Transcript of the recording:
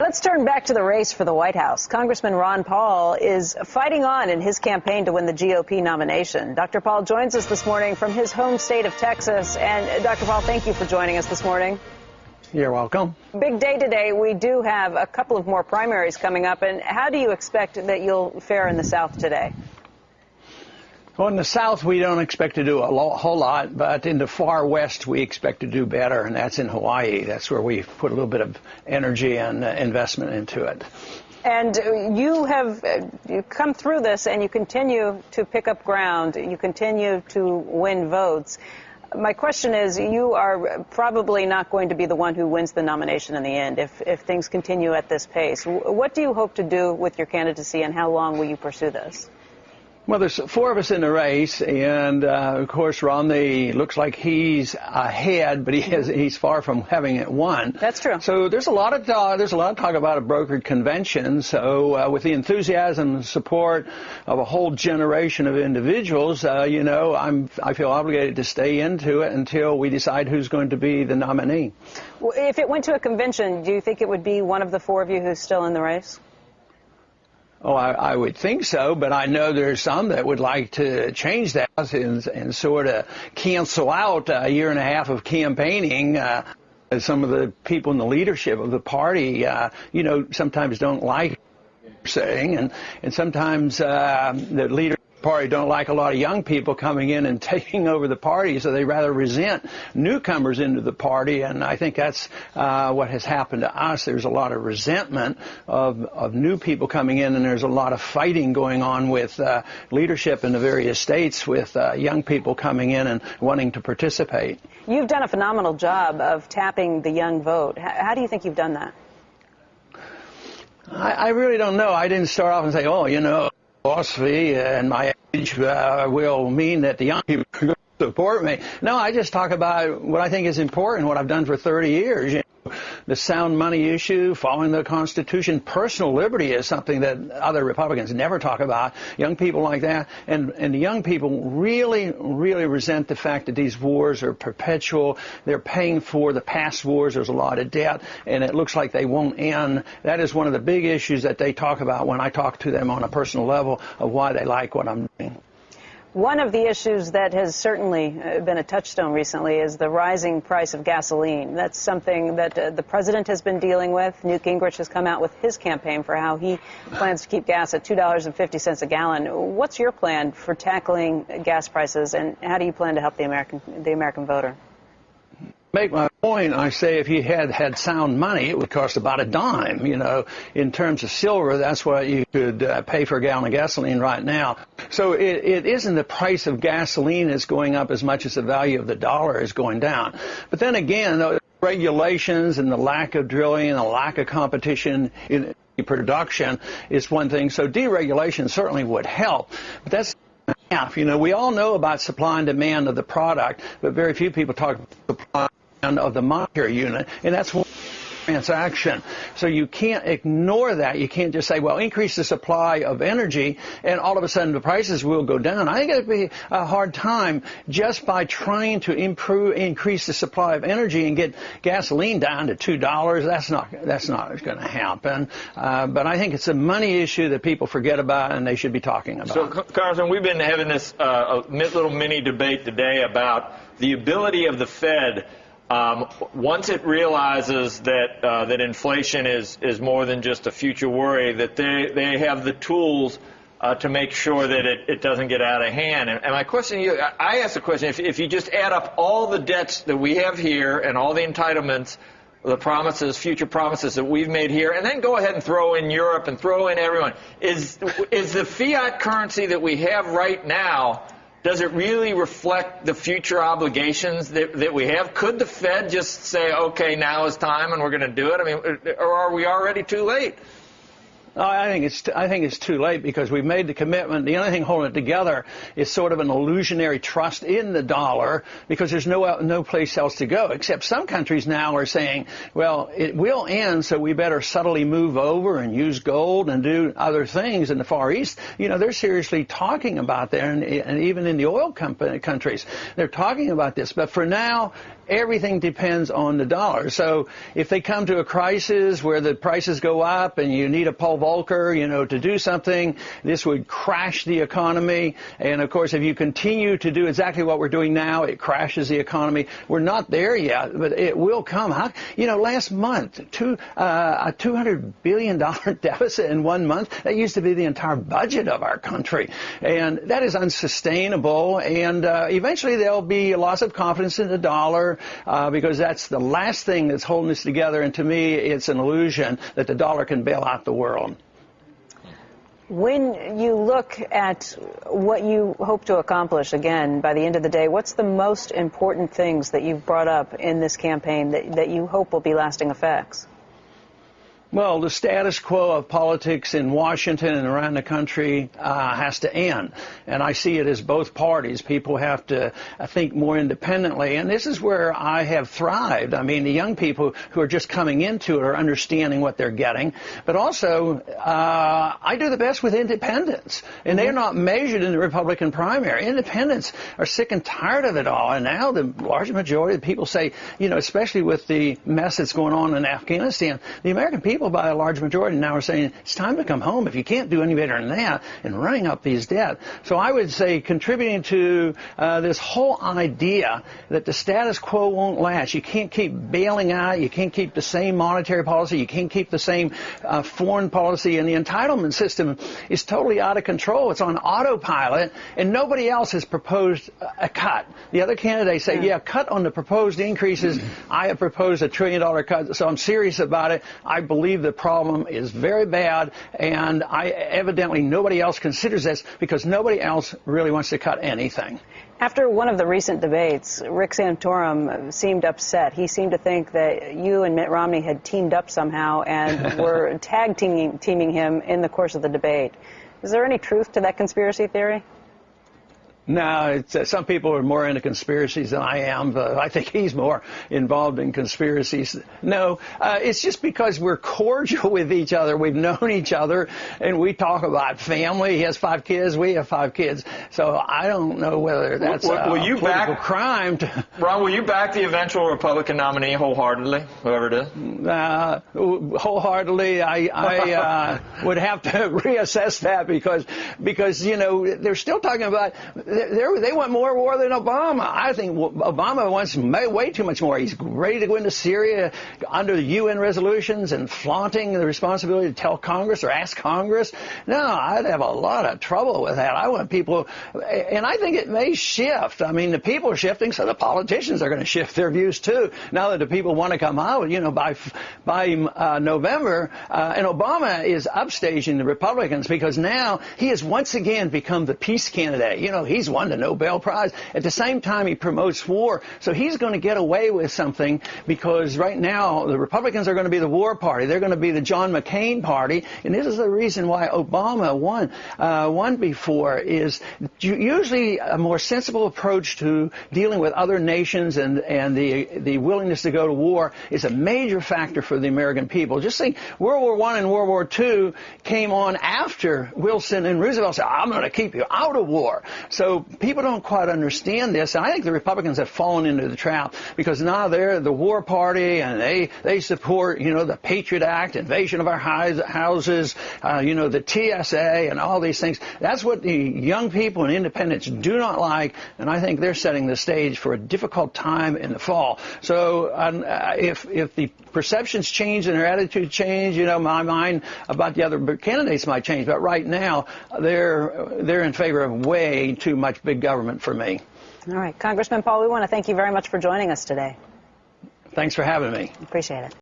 Let's turn back to the race for the White House. Congressman Ron Paul is fighting on in his campaign to win the GOP nomination. Dr. Paul joins us this morning from his home state of Texas. And Dr. Paul, thank you for joining us this morning. You're welcome. Big day today. We do have a couple of more primaries coming up. And how do you expect that you'll fare in the South today? Well, in the South, we don't expect to do a whole lot, but in the far West, we expect to do better, and that's in Hawaii. That's where we put a little bit of energy and investment into it. And you have come through this, and you continue to pick up ground. You continue to win votes. My question is, you are probably not going to be the one who wins the nomination in the end if things continue at this pace. What do you hope to do with your candidacy, and how long will you pursue this? Well, there's four of us in the race, and of course, Romney looks like he's ahead, but he's far from having it won. That's true. So there's a lot of talk about a brokered convention. So with the enthusiasm and support of a whole generation of individuals, I feel obligated to stay into it until we decide who's going to be the nominee. Well, if it went to a convention, do you think it would be one of the four of you who's still in the race? Oh, I would think so, but I know there's some that would like to change that and sort of cancel out a year and a half of campaigning. Some of the people in the leadership of the party, sometimes don't like what you're saying, and sometimes the leader party don't like a lot of young people coming in and taking over the party, so they rather resent newcomers into the party, and I think that's what has happened to us. There's a lot of resentment of new people coming in, and there's a lot of fighting going on with leadership in the various states with young people coming in and wanting to participate. You've done a phenomenal job of tapping the young vote. How do you think you've done that? I really don't know. I didn't start off and say, philosophy and my age will mean that the young people are going to support me. No, I just talk about what I think is important, what I've done for 30 years. The sound money issue, following the Constitution, personal liberty is something that other Republicans never talk about. Young people like that, and the young people really, really resent the fact that these wars are perpetual. They're paying for the past wars. There's a lot of debt, and it looks like they won't end. That is one of the big issues that they talk about when I talk to them on a personal level of why they like what I'm doing. One of the issues that has certainly been a touchstone recently is the rising price of gasoline. That's something that the president has been dealing with. Newt Gingrich has come out with his campaign for how he plans to keep gas at $2.50 a gallon. What's your plan for tackling gas prices, and how do you plan to help the American voter? Make my point, I say if you had sound money, it would cost about a dime. In terms of silver, that's what you could pay for a gallon of gasoline right now. So it isn't the price of gasoline that's going up as much as the value of the dollar is going down. But then again, the regulations and the lack of drilling and the lack of competition in production is one thing. So deregulation certainly would help. But that's half. We all know about supply and demand of the product, but very few people talk about supply of the monetary unit, and that's one transaction. So you can't ignore that. You can't just say, well, increase the supply of energy, and all of a sudden the prices will go down. I think it'd be a hard time just by trying to increase the supply of energy and get gasoline down to $2. That's not going to happen. But I think it's a money issue that people forget about, and they should be talking about. So, Congressman, we've been having this little mini debate today about the ability of the Fed, once it realizes that inflation is more than just a future worry, that they have the tools to make sure that it doesn't get out of hand. And my question to you, I asked the question, if you just add up all the debts that we have here and all the entitlements, the promises, future promises that we've made here, and then go ahead and throw in Europe and throw in everyone, is the fiat currency that we have right now, does it really reflect the future obligations that we have? Could the Fed just say, okay, now is time and we're going to do it? I mean, or are we already too late? I think it's too late because we've made the commitment. The only thing holding it together is sort of an illusionary trust in the dollar because there's no place else to go. Except some countries now are saying, well, it will end, so we better subtly move over and use gold and do other things in the Far East. They're seriously talking about that, and even in the oil countries, they're talking about this. But for now, everything depends on the dollar. So if they come to a crisis where the prices go up and you need a Paul Volcker, to do something, this would crash the economy. And of course, if you continue to do exactly what we're doing now, it crashes the economy. We're not there yet, but it will come. Last month, a $200 billion deficit in 1 month, that used to be the entire budget of our country. And that is unsustainable. And eventually there'll be a loss of confidence in the dollar. Because that's the last thing that's holding us together, and to me it's an illusion that the dollar can bail out the world. When you look at what you hope to accomplish, again, by the end of the day, what's the most important things that you've brought up in this campaign that you hope will be lasting effects? Well, the status quo of politics in Washington and around the country has to end. And I see it as both parties. People have to think more independently. And this is where I have thrived. I mean, the young people who are just coming into it are understanding what they're getting. But also, I do the best with independents. And they're not measured in the Republican primary. Independents are sick and tired of it all. And now the large majority of people say, especially with the mess that's going on in Afghanistan, the American people by a large majority now are saying it's time to come home if you can't do any better than that and running up these debts. So I would say contributing to this whole idea that the status quo won't last. You can't keep bailing out. You can't keep the same monetary policy. You can't keep the same foreign policy. And the entitlement system is totally out of control. It's on autopilot, and nobody else has proposed a cut. The other candidates say, yeah, cut on the proposed increases. I have proposed $1 trillion cut, so I'm serious about it. I believe the problem is very bad, and evidently nobody else considers this because nobody else really wants to cut anything. After one of the recent debates, Rick Santorum seemed upset. He seemed to think that you and Mitt Romney had teamed up somehow and were tag teaming him in the course of the debate. Is there any truth to that conspiracy theory? No, some people are more into conspiracies than I am, but I think he's more involved in conspiracies. No, it's just because we're cordial with each other. We've known each other, and we talk about family. He has 5 kids. We have 5 kids. So I don't know whether that's a political crime. Ron, will you back the eventual Republican nominee wholeheartedly, whoever it is? Wholeheartedly, I would have to reassess that because they're still talking about. They want more war than Obama. I think Obama wants way too much more. He's ready to go into Syria under the UN resolutions and flaunting the responsibility to tell Congress or ask Congress. No, I'd have a lot of trouble with that. I want people, and I think it may shift. I mean, the people are shifting, so the politicians are going to shift their views too. Now that the people want to come out, by November, and Obama is upstaging the Republicans because now he has once again become the peace candidate. He's won the Nobel Prize. At the same time, he promotes war. So he's going to get away with something because right now the Republicans are going to be the war party. They're going to be the John McCain party. And this is the reason why Obama won before is usually a more sensible approach to dealing with other nations and the willingness to go to war is a major factor for the American people. Just think World War I and World War II came on after Wilson and Roosevelt said, I'm going to keep you out of war. So people don't quite understand this, and I think the Republicans have fallen into the trap because now they're the war party and they support, the Patriot Act, invasion of our houses, the TSA and all these things. That's what the young people and independents do not like, and I think they're setting the stage for a difficult time in the fall. So if the perceptions change and their attitudes change, my mind about the other candidates might change, but right now they're in favor of way too much big government for me. All right. Congressman Paul, we want to thank you very much for joining us today. Thanks for having me. Appreciate it.